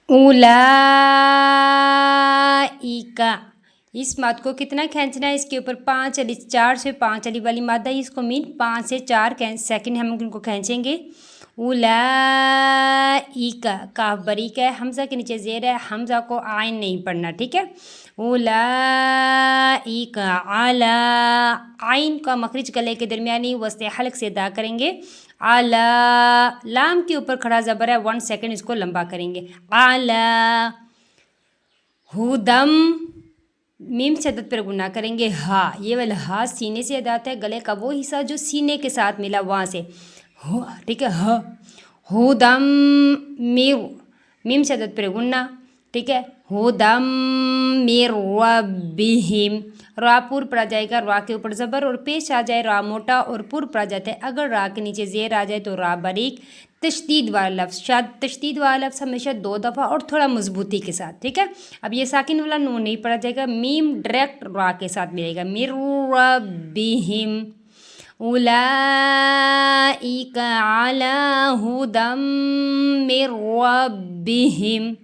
उलाइका, इस माद को कितना खींचना है, इसके ऊपर 5 वाली 4 से 5 वाली मादा है, इसको मीन 5 से 4 सेकंड हम इनको खींचेंगे। उलाइका, काफ बरीक है, हमजा के नीचे जेर है, हमजा को आइन नहीं पढ़ना, ठीक है। उलाइका आला, आइन का मखरिज गले के दरमियानी वस्ते हल्क से अदा करेंगे। आला, लाम के ऊपर खड़ा ज़बर है, 1 सेकंड इसको लंबा करेंगे। आला, हुदम, मीम शदत पर गुना करेंगे। हा, ये वाला हा सीने से अदा है, गले का वो हिस्सा जो सीने के साथ मिला वहाँ से, ठीक है। ह, हुदम मिर, मीम शदत पर गुना, ठीक है। हुदम मिर रब्बिहिम, रा पुर पर आ जाएगा, रा के ऊपर ज़बर और पेश आ जाए, रा मोटा और पुर पर आ जाता है। अगर रा के नीचे ज़ेर आ जाए तो रा बारीक। तशदीद वाला लफ्ज़, शाद तशदीद वाला लफ्ज़ हमेशा 2 दफ़ा और थोड़ा मजबूती के साथ, ठीक है। अब ये साकिन वाला नून नहीं पढ़ा जाएगा, मीम डायरेक्ट रा के साथ मिलेगा। मिर रब्बिहिम, उलाइका अला हुदम मिर रब्बिहिम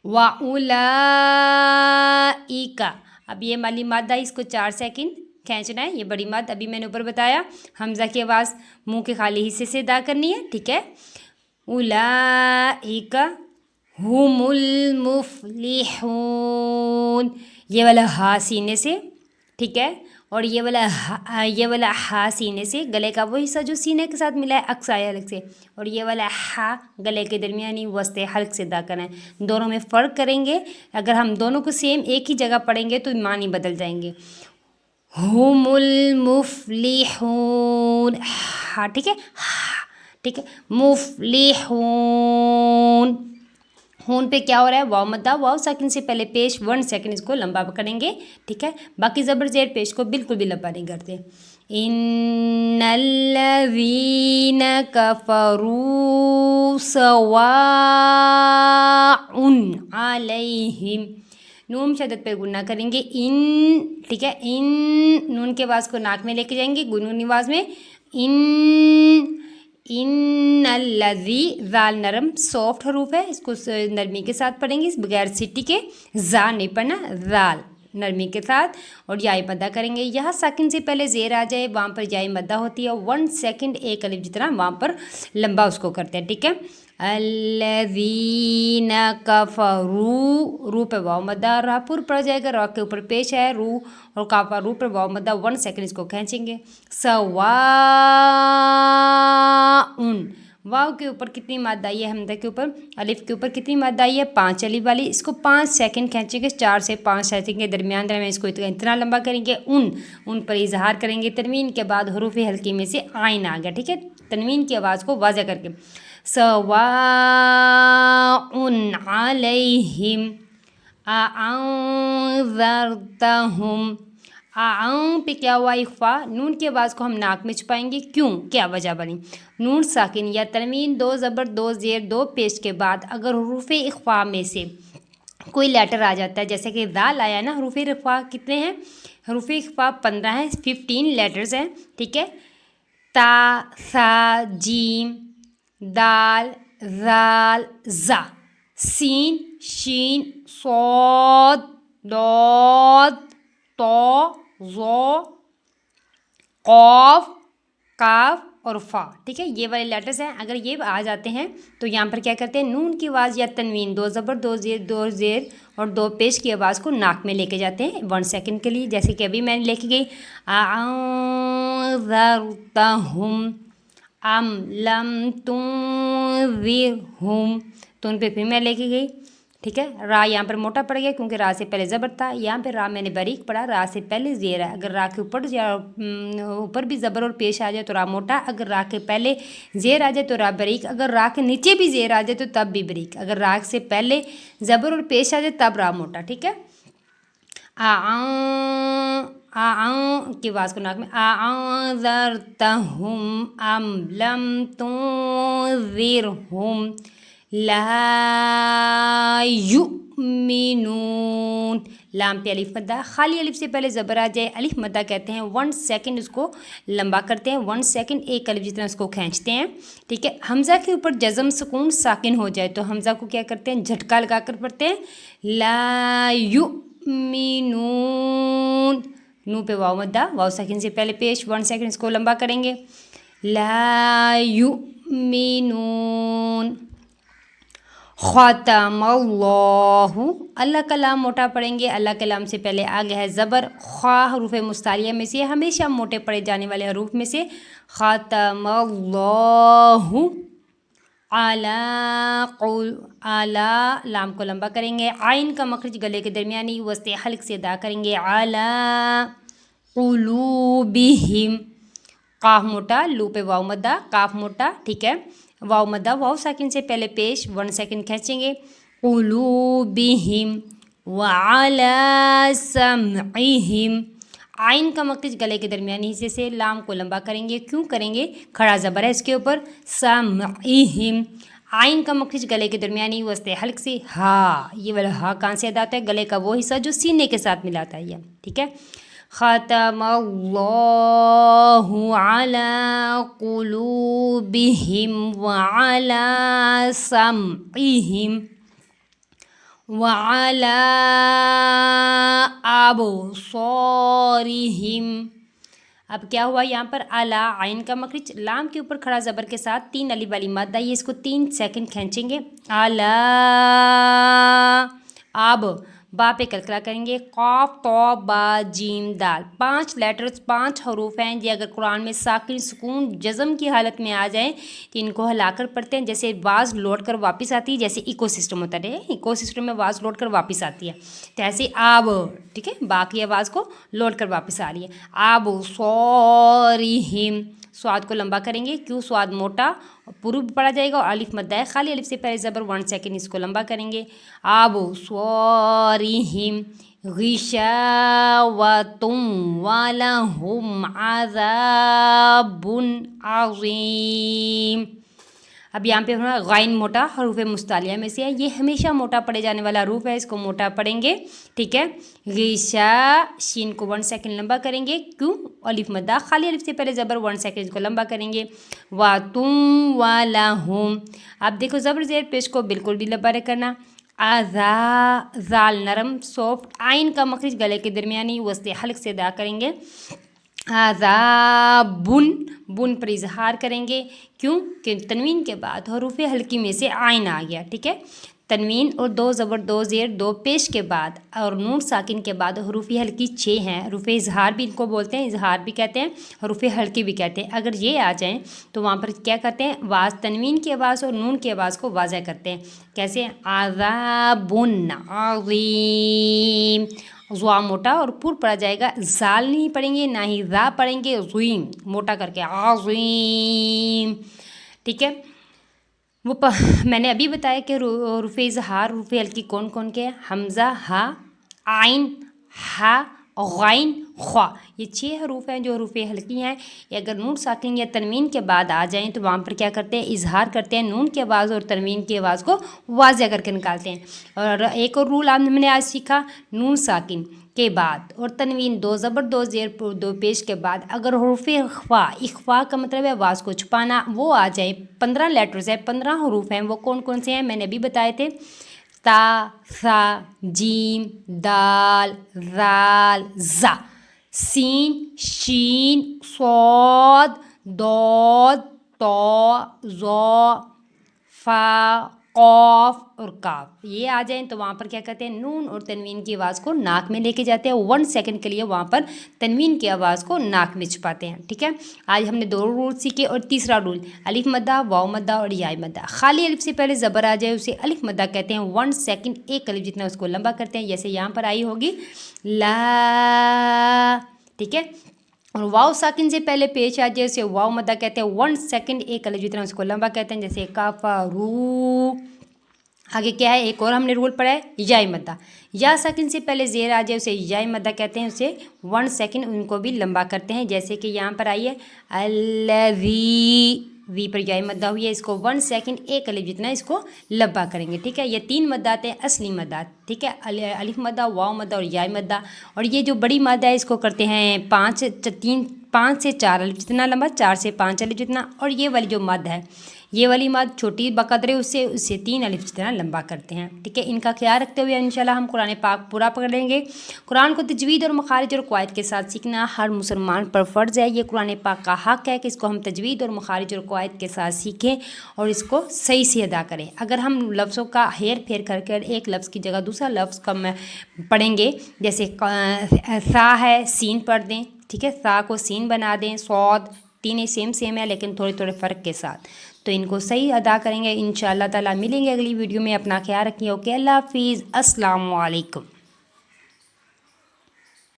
व उलाइका। अब ये माली मादा, इसको 4 सेकंड खींचना है, ये बड़ी माद अभी मैंने ऊपर बताया। हमज़ा की आवाज़ मुंह के खाली हिस्से से अदा करनी है, ठीक है। उलाइका हुमुल मुफलिहून, ये वाला हा सीने से, ठीक है। और ये वाला हा सीने से, गले का वो हिस्सा जो सीने के साथ मिला है अक्साय हल्क से, और ये वाला हा गले के दरमियानी वस्ते हल्क से अदा करना है। दोनों में फ़र्क करेंगे, अगर हम दोनों को सेम एक ही जगह पढ़ेंगे तो मानी बदल जाएंगे। हुमुल मुफलिहून, हा, ठीक है, हा, ठीक है। मुफलिहून, हून पे क्या हो रहा है, वाव मद्दा, वाव साकिन से पहले पेश 1 सेकंड इसको लंबा करेंगे, ठीक है। बाकी ज़बर ज़ेर पेश को बिल्कुल भी लंबा नहीं करते। इन्नल्लज़ीन कफ़रू सवाउन अलैहिम, नून शदत पे गुना करेंगे। इन, ठीक है। इन, नून के आवाज़ को नाक में लेके जाएंगे गुनगुनी आवाज़ में। इन्नल्लज़ी, ज़ाल नरम सॉफ्ट हरूफ है, इसको नरमी के साथ पढ़ेंगे, बगैर सिटी के। ज़ा नहीं पढ़ना, ज़ाल नरमी के साथ, और याई मद्दा करेंगे। यहाँ साकिन से पहले ज़ेर आ जाए, वहाँ पर याई मद्दा होती है, 1 सेकंड एक अलिफ जितना वहाँ पर लंबा उसको करते हैं, ठीक है। अल्लज़ीन कफ़रू, रू पे वाव मद्दा, रा पुर पड़ जाएगा, रा के ऊपर पेश है रू, और काफा रू पर वाव मद्दा, 1 सेकंड इसको खींचेंगे। सवाउन, वाव के ऊपर कितनी माद आई है, हमदा के ऊपर, अलिफ के ऊपर कितनी माद आई है, 5 अलिफ वाली, इसको 5 सेकंड खींचेंगे। 4 से 5 सेकंड के दरमियान में इसको इतना लंबा करेंगे। उन पर इजहार करेंगे, तनवीन के बाद हरूफ हल्की में से आइन आ गया, ठीक है। तनवीन की आवाज़ को वाज़ह करके, सवाउन अलैहिम अअंज़रतहुम, आऊँ पे क्या हुआ, इख्फा, नून की आवाज़ को हम नाक में छुपाएंगे, क्यों, क्या वजह बनी। नून साकिन या तनवीन 2 ज़बर 2 ज़ेर 2 पेश के बाद अगर हरूफ़े इख्फा में से कोई लेटर आ जाता है, जैसे कि दाल आया ना, हरूफ़े इख्फा कितने हैं, हरूफ़े इख्फा 15 हैं, 15 लेटर्स हैं, ठीक है। ता, सा, जीम, दाल, ज़ाल, ज़ा, सीन, शीन, सौद, दौद, तो, ज़ो, क़ाफ, काफ और फ़ा, ठीक है। ये वाले लेटर्स हैं, अगर ये आ जाते हैं तो यहाँ पर क्या करते हैं, नून की आवाज़ या तनवीन 2 ज़बर 2 ज़ेर और 2 पेश की आवाज़ को नाक में लेके जाते हैं 1 सेकंड के लिए, जैसे कि अभी मैंने लेके गई अअंज़रतहुम अम लम तुंज़िरहुम, तो उन पे फिर मैं लेके गई, ठीक है। रा यहाँ पर मोटा पड़ गया क्योंकि रा से पहले ज़बर था, यहाँ पे रा मैंने बारीक पढ़ा, रा से पहले ज़ेर है। अगर रा के ऊपर भी ज़बर और पेश आ जाए तो रा मोटा, अगर रा के पहले ज़ेर आ जाए तो रा बारीक, अगर रा के नीचे भी ज़ेर आ जाए तो तब भी बारीक, अगर रा से पहले ज़बर और पेश आ जाए तब रा मोटा, ठीक है। आऊँ की आवाज़ को नाक में, अअंज़रतहुम अम लम तुंज़िरहुम ला युमिनून, लाम पे अलिफ मद्दा, खाली अलिफ से पहले ज़बर आ जाए अलिफ मद्दा कहते हैं, 1 सेकंड उसको लंबा करते हैं, 1 सेकंड एक अलिफ जितना उसको खींचते हैं, ठीक है। हमज़ा के ऊपर जज़म सुकून साकिन हो जाए तो हमज़ा को क्या करते हैं, झटका लगा कर पढ़ते हैं, ला युमिनून, नू पे वाव मद्दा, वाव साकिन से पहले पेश, 1 सेकंड इसको लंबा करेंगे, ला युमिनून। ख़तमल्लाहु, अल्लाह का लाम मोटा पढ़ेंगे, अल्लाह के लाम से पहले आ गया है ज़बर, ख़ा हरूफ मुस्तालिया में से हमेशा मोटे पढ़े जाने वाले हरूफ में से, ख़तमल्लाहु आला, लाम को लंबा करेंगे, आइन का मखरज गले के दरमियानी वस्ते हल्क से अदा करेंगे, आला क़ुलूबिहिम, काफ मोटा, लू पे वाव मद्दा, काफ मोटा, ठीक है, वाव मद्दा, वाव साकिन से पहले पेश, 1 सेकंड खींचेंगे, क़ुलूबिहिम व अला समइहिम, आइन का मखरज गले के दरमियानी हिस्से से लाम को लंबा करेंगे, क्यों करेंगे, खड़ा ज़बर है इसके ऊपर, समइहिम, आइन का मखरज गले के दरमियानी वस्ते हल्क से, हा, ये वाला हा कहाँ से अदा होता है, गले का वो हिस्सा जो सीने के साथ मिलाता है, ये ठीक है। ख़तमल्लाहु अला क़ुलूबिहिम व अला समइहिम व अला अबसारिहिम। अब क्या हुआ यहाँ पर, अला आइन का मखरज लाम के ऊपर खड़ा ज़बर के साथ 3 अलिफ वाली मद्दा, ये इसको 3 सेकंड खींचेंगे, अला, अब बा पे कलकला करेंगे, क़ाफ तो बा जीम दाल, 5 लेटर्स 5 हरूफ हैं, ये अगर कुरान में साकिन सुकून जज़म की हालत में आ जाएं तो इनको हिलाकर पढ़ते हैं, जैसे आवाज़ लौट कर वापस आती है, जैसे इको सिस्टम होता है, इको सिस्टम में आवाज़ लौट कर वापस आती है, तो ऐसे आब, ठीक है, बाकी आवाज़ को लौट कर वापस आ रही है, आब सौरिहिम, स्वाद को लंबा करेंगे, क्यों, स्वाद मोटा पुरुब पढ़ा जाएगा और अलिफ मद्दा है, खाली अलिफ से पहले ज़बर, 1 सेकंड इसको लंबा करेंगे, आब स्वारिहिम गिशावतुम वलहुम अज़ाबुन अज़ीम। अब यहाँ पे हमारा गाइन मोटा हरूफ मुस्तालिया में से है, ये हमेशा मोटा पढ़े जाने वाला हरूफ है, इसको मोटा पढ़ेंगे, ठीक है। गिशा, शीन को 1 सेकंड लंबा करेंगे, क्यों, अलिफ मद्दा, खाली अलिफ से पहले ज़बर, 1 सेकंड इसको लंबा करेंगे, वातुम वालाहुम। अब देखो ज़बर ज़ेर पेश को बिल्कुल भी लंबा नहीं करना, आज़ा, ज़ाल नरम सॉफ्ट, आइन का मखरज गले के दरमियानी वस्ते हल्क से अदा करेंगे, आज़ाबुन, बुन पर इजहार करेंगे, क्यों कि तनवीन के बाद हरूफ हल्की में से आइन आ गया, ठीक है। तनवीन और 2 ज़बर 2 ज़ेर 2 पेश के बाद और नून साकिन के बाद हरूफ हल्की 6 हैं, हरूफ इजहार भी इनको बोलते हैं, इजहार भी कहते हैं, हरूफ हल्की भी कहते हैं। अगर ये आ जाएं तो वहाँ पर क्या करते हैं, वाज तनवीन की आवाज़ और नून की आवाज़ को वाज़ह करते हैं, कैसे, आज़ाबुन अज़ीम, ज़ुआ मोटा और पुर पढ़ा जाएगा, ज़ाल नहीं पढ़ेंगे ना ही ज़ा पढ़ेंगे, ज़ुईम मोटा करके, आज़ीम, ठीक है। वो मैंने अभी बताया कि हरूफ इज़हार हरूफ हल्की कौन कौन के हैं, हमज़ा, हा, आइन, हा, गाइन, ख्वा, ये 6 हरूफ हैं जो हरूफ हल्की हैं। ये अगर नून साकिन या तनवीन के बाद आ जाएं तो वहाँ पर क्या करते हैं, इजहार करते हैं, नून की आवाज़ और तनवीन की आवाज़ को वाज़ह करके निकालते हैं। और एक और रूल हमने आज सीखा, नून साकिन के बाद और तनवीन 2 ज़बर 2 ज़ेर 2 पेश के बाद अगर हरूफ इख्फा, इख्फा का मतलब है आवाज़ को छुपाना, वो आ जाए, 15 लेटर्स हैं, 15 हरूफ हैं, वो कौन कौन से हैं मैंने अभी बताए थे, ता, सा, जीम, दाल, ज़ाल, ज़ा, सीन, शीन, सौद, दौद, तो, ज़ो, फा, कौफ और काफ, ये आ जाएं तो वहाँ पर क्या करते हैं, नून और तनवीन की आवाज़ को नाक में लेके जाते हैं, 1 सेकंड के लिए वहाँ पर तनवीन की आवाज़ को नाक में छुपाते हैं, ठीक है। आज हमने 2 रूल सीखे और तीसरा रूल, अलिफ मद्दा, वाव मद्दा और याय मद्दा, खाली अलिफ से पहले ज़बर आ जाए उसे अलिफ मद्दा कहते हैं, 1 सेकंड एक अलिफ जितना उसको लंबा करते हैं, जैसे यहाँ पर आई होगी ला, ठीक है। और वाव साकिन से पहले पेश आ जाए उसे वाव मद्दा कहते हैं, 1 सेकंड एक अलिफ जितना उसको लंबा कहते हैं, जैसे काफारू। आगे क्या है, एक और हमने रूल पढ़ा है, याय मद्दा, या साकिन से पहले ज़ेर आ जाए उसे याय मद्दा कहते हैं, उसे 1 सेकंड उनको भी लंबा करते हैं, जैसे कि यहाँ पर आई है अल्लज़ी, وی پر یاء مدہ ہوئی ہے، اس کو 1 سیکنڈ ایک الف جتنا اس کو لمبا کریں گے، ٹھیک ہے۔ یہ 3 مدات ہیں اصلی مدات، ٹھیک ہے، الف مدہ، واو مدہ اور یاء مدہ، اور یہ جو بڑی مدہ ہے اس کو کرتے ہیں 5 سے 4 الف جتنا لمبا، 4 سے 5 الف جتنا، اور یہ والی جو مد ہے، یہ والی مد چھوٹی بقدر ہے، اس سے 3 الف جتنا لمبا کرتے ہیں، ٹھیک ہے۔ ان کا خیال رکھتے ہوئے انشاءاللہ ہم قرآن پاک پورا پڑھیں گے۔ قرآن کو تجوید اور مخارج اور قواعد کے ساتھ سیکھنا ہر مسلمان پر فرض ہے۔ یہ قرآن پاک کا حق ہے کہ اس کو ہم تجوید اور مخارج اور قواعد کے ساتھ سیکھیں اور اس کو صحیح سے ادا کریں۔ اگر ہم لفظوں کا ہیر پھیر کر ایک لفظ کی جگہ دوسرا لفظ پڑھیں گے، جیسے سا ہے سین پڑھ دیں، ٹھیک ہے، سا کو سین بنا دیں، صاد، تینیں سیم ہے لیکن تھوڑے فرق کے ساتھ، تو ان کو صحیح ادا کریں گے انشاءاللہ تعالیٰ۔ ملیں گے اگلی ویڈیو میں، اپنا خیال رکھیے، اوکے، اللہ حافظ، السلام علیکم۔